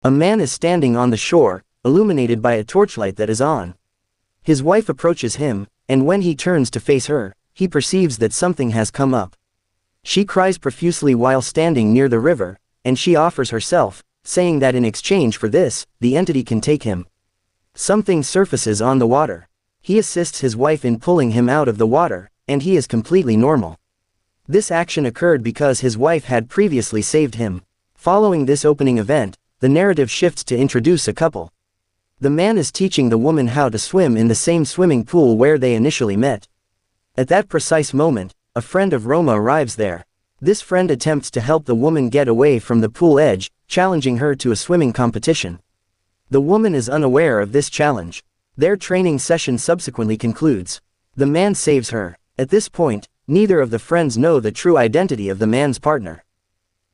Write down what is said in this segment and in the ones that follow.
A man is standing on the shore, illuminated by a torchlight that is on. His wife approaches him, and when he turns to face her, he perceives that something has come up. She cries profusely while standing near the river, and she offers herself, saying that in exchange for this, the entity can take him. Something surfaces on the water. He assists his wife in pulling him out of the water, and he is completely normal. This action occurred because his wife had previously saved him. Following this opening event, the narrative shifts to introduce a couple. The man is teaching the woman how to swim in the same swimming pool where they initially met. At that precise moment, a friend of Roma arrives there. This friend attempts to help the woman get away from the pool edge, challenging her to a swimming competition. The woman is unaware of this challenge. Their training session subsequently concludes. The man saves her. At this point, neither of the friends know the true identity of the man's partner.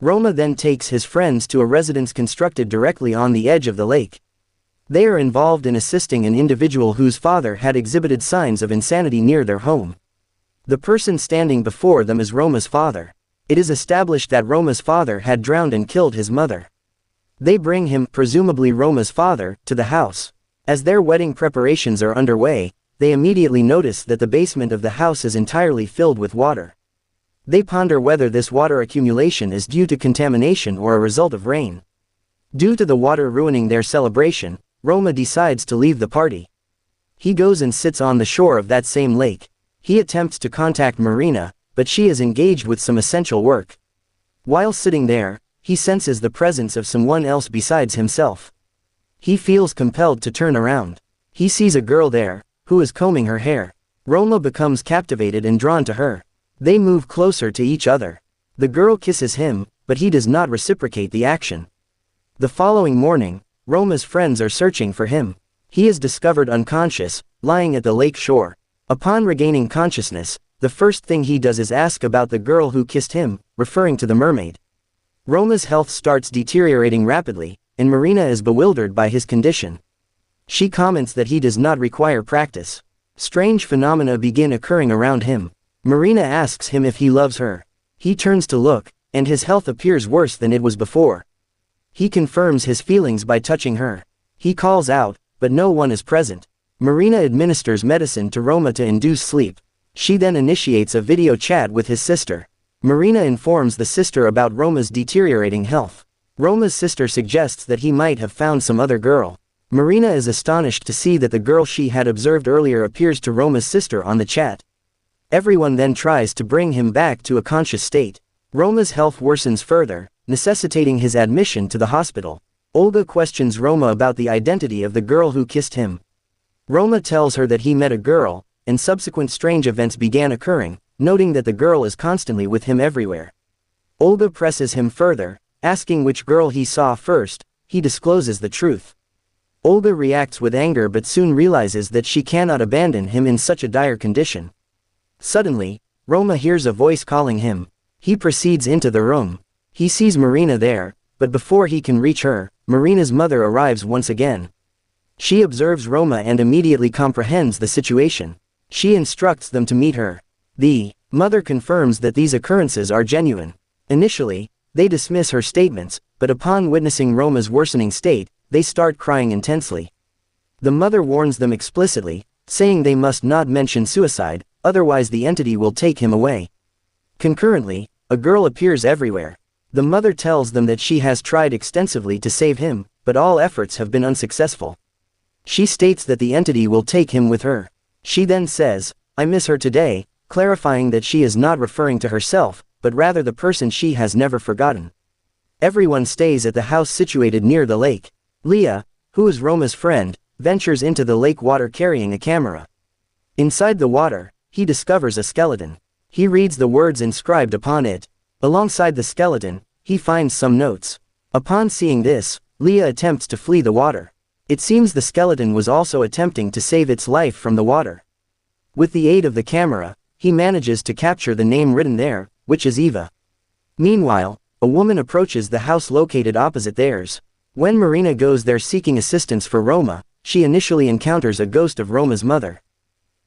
Roma then takes his friends to a residence constructed directly on the edge of the lake. They are involved in assisting an individual whose father had exhibited signs of insanity near their home. The person standing before them is Roma's father. It is established that Roma's father had drowned and killed his mother. They bring him, presumably Roma's father, to the house. As their wedding preparations are underway, they immediately notice that the basement of the house is entirely filled with water. They ponder whether this water accumulation is due to contamination or a result of rain. Due to the water ruining their celebration, Roma decides to leave the party. He goes and sits on the shore of that same lake. He attempts to contact Marina, but she is engaged with some essential work. While sitting there, he senses the presence of someone else besides himself. He feels compelled to turn around. He sees a girl there, who is combing her hair. Roma becomes captivated and drawn to her. They move closer to each other. The girl kisses him, but he does not reciprocate the action. The following morning, Roma's friends are searching for him. He is discovered unconscious, lying at the lake shore. Upon regaining consciousness, the first thing he does is ask about the girl who kissed him, referring to the mermaid. Roma's health starts deteriorating rapidly, and Marina is bewildered by his condition. She comments that he does not require practice. Strange phenomena begin occurring around him. Marina asks him if he loves her. He turns to look, and his health appears worse than it was before. He confirms his feelings by touching her. He calls out, but no one is present. Marina administers medicine to Roma to induce sleep. She then initiates a video chat with his sister. Marina informs the sister about Roma's deteriorating health. Roma's sister suggests that he might have found some other girl. Marina is astonished to see that the girl she had observed earlier appears to Roma's sister on the chat. Everyone then tries to bring him back to a conscious state. Roma's health worsens further, necessitating his admission to the hospital. Olga questions Roma about the identity of the girl who kissed him. Roma tells her that he met a girl, and subsequent strange events began occurring, noting that the girl is constantly with him everywhere. Olga presses him further, asking which girl he saw first. He discloses the truth. Olga reacts with anger but soon realizes that she cannot abandon him in such a dire condition. Suddenly, Roma hears a voice calling him. He proceeds into the room. He sees Marina there, but before he can reach her, Marina's mother arrives once again. She observes Roma and immediately comprehends the situation. She instructs them to meet her. The mother confirms that these occurrences are genuine. Initially, they dismiss her statements, but upon witnessing Roma's worsening state, they start crying intensely. The mother warns them explicitly, saying they must not mention suicide, otherwise the entity will take him away. Concurrently, a girl appears everywhere. The mother tells them that she has tried extensively to save him, but all efforts have been unsuccessful. She states that the entity will take him with her. She then says, "I miss her today," clarifying that she is not referring to herself, but rather the person she has never forgotten. Everyone stays at the house situated near the lake. Leah, who is Roma's friend, ventures into the lake water carrying a camera. Inside the water, he discovers a skeleton. He reads the words inscribed upon it. Alongside the skeleton, he finds some notes. Upon seeing this, Leah attempts to flee the water. It seems the skeleton was also attempting to save its life from the water. With the aid of the camera, he manages to capture the name written there, which is Eva. Meanwhile, a woman approaches the house located opposite theirs. When Marina goes there seeking assistance for Roma, she initially encounters a ghost of Roma's mother.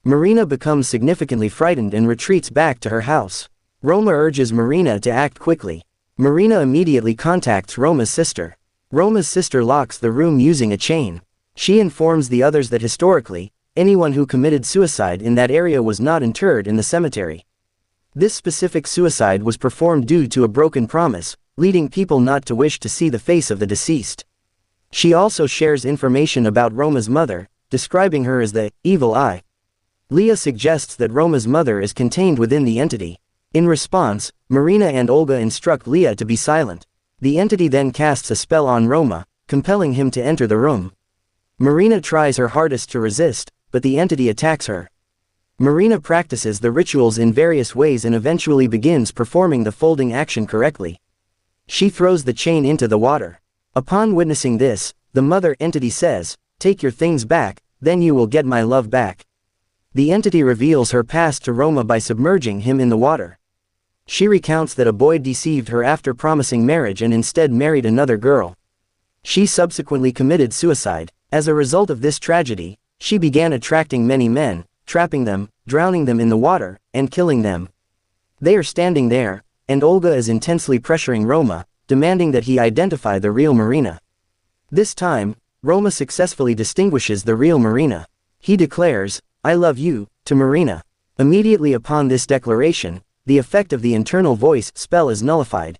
Marina becomes significantly frightened and retreats back to her house. Roma urges Marina to act quickly. Marina immediately contacts Roma's sister. Roma's sister locks the room using a chain. She informs the others that historically, anyone who committed suicide in that area was not interred in the cemetery. This specific suicide was performed due to a broken promise, leading people not to wish to see the face of the deceased. She also shares information about Roma's mother, describing her as the evil eye. Leah suggests that Roma's mother is contained within the entity. In response, Marina and Olga instruct Leah to be silent. The entity then casts a spell on Roma, compelling him to enter the room. Marina tries her hardest to resist, but the entity attacks her. Marina practices the rituals in various ways and eventually begins performing the folding action correctly. She throws the chain into the water. Upon witnessing this, the mother entity says, "Take your things back, then you will get my love back." The entity reveals her past to Roma by submerging him in the water. She recounts that a boy deceived her after promising marriage and instead married another girl. She subsequently committed suicide. As a result of this tragedy, she began attracting many men, trapping them, drowning them in the water, and killing them. They are standing there, and Olga is intensely pressuring Roma, demanding that he identify the real Marina. This time, Roma successfully distinguishes the real Marina. He declares, "I love you," to Marina. Immediately upon this declaration, the effect of the internal voice spell is nullified.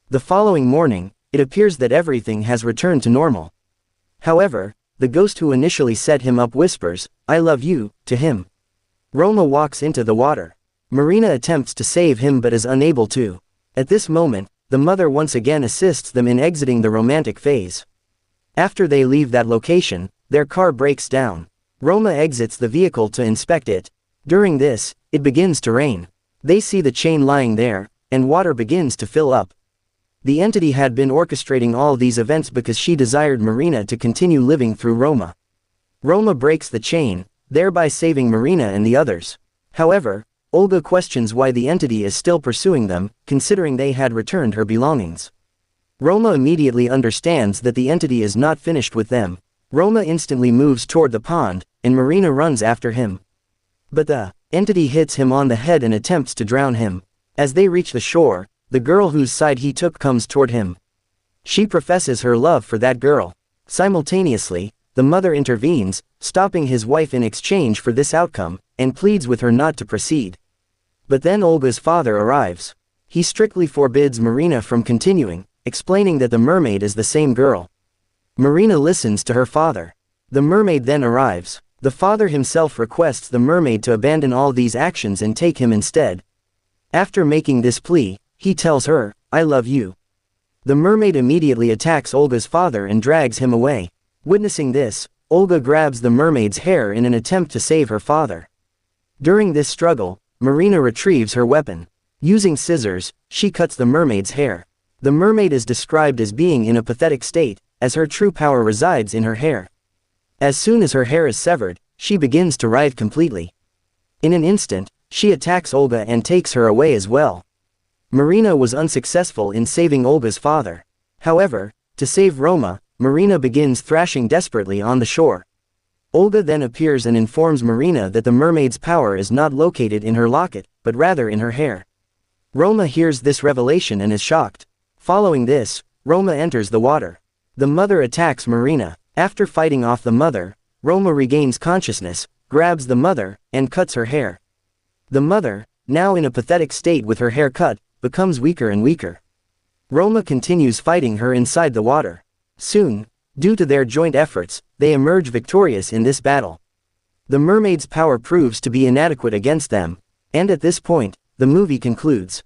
The following morning, it appears that everything has returned to normal. However, the ghost who initially set him up whispers, "I love you," to him. Roma walks into the water. Marina attempts to save him but is unable to. At this moment, the mother once again assists them in exiting the romantic phase. After they leave that location, their car breaks down. Roma exits the vehicle to inspect it. During this, it begins to rain. They see the chain lying there, and water begins to fill up. The entity had been orchestrating all these events because she desired Marina to continue living through Roma. Roma breaks the chain, thereby saving Marina and the others. However, Olga questions why the entity is still pursuing them, considering they had returned her belongings. Roma immediately understands that the entity is not finished with them. Roma instantly moves toward the pond, and Marina runs after him. But the entity hits him on the head and attempts to drown him. As they reach the shore, the girl whose side he took comes toward him. She professes her love for that girl. Simultaneously, the mother intervenes, stopping his wife in exchange for this outcome, and pleads with her not to proceed. But then Olga's father arrives. He strictly forbids Marina from continuing, explaining that the mermaid is the same girl. Marina listens to her father. The mermaid then arrives. The father himself requests the mermaid to abandon all these actions and take him instead. After making this plea, he tells her, "I love you." The mermaid immediately attacks Olga's father and drags him away. Witnessing this, Olga grabs the mermaid's hair in an attempt to save her father. During this struggle, Marina retrieves her weapon. Using scissors, she cuts the mermaid's hair. The mermaid is described as being in a pathetic state, as her true power resides in her hair. As soon as her hair is severed, she begins to writhe completely. In an instant, she attacks Olga and takes her away as well. Marina was unsuccessful in saving Olga's father. However, to save Roma, Marina begins thrashing desperately on the shore. Olga then appears and informs Marina that the mermaid's power is not located in her locket, but rather in her hair. Roma hears this revelation and is shocked. Following this, Roma enters the water. The mother attacks Marina. After fighting off the mother, Roma regains consciousness, grabs the mother, and cuts her hair. The mother, now in a pathetic state with her hair cut, becomes weaker and weaker. Roma continues fighting her inside the water. Soon, due to their joint efforts, they emerge victorious in this battle. The mermaid's power proves to be inadequate against them, and at this point, the movie concludes.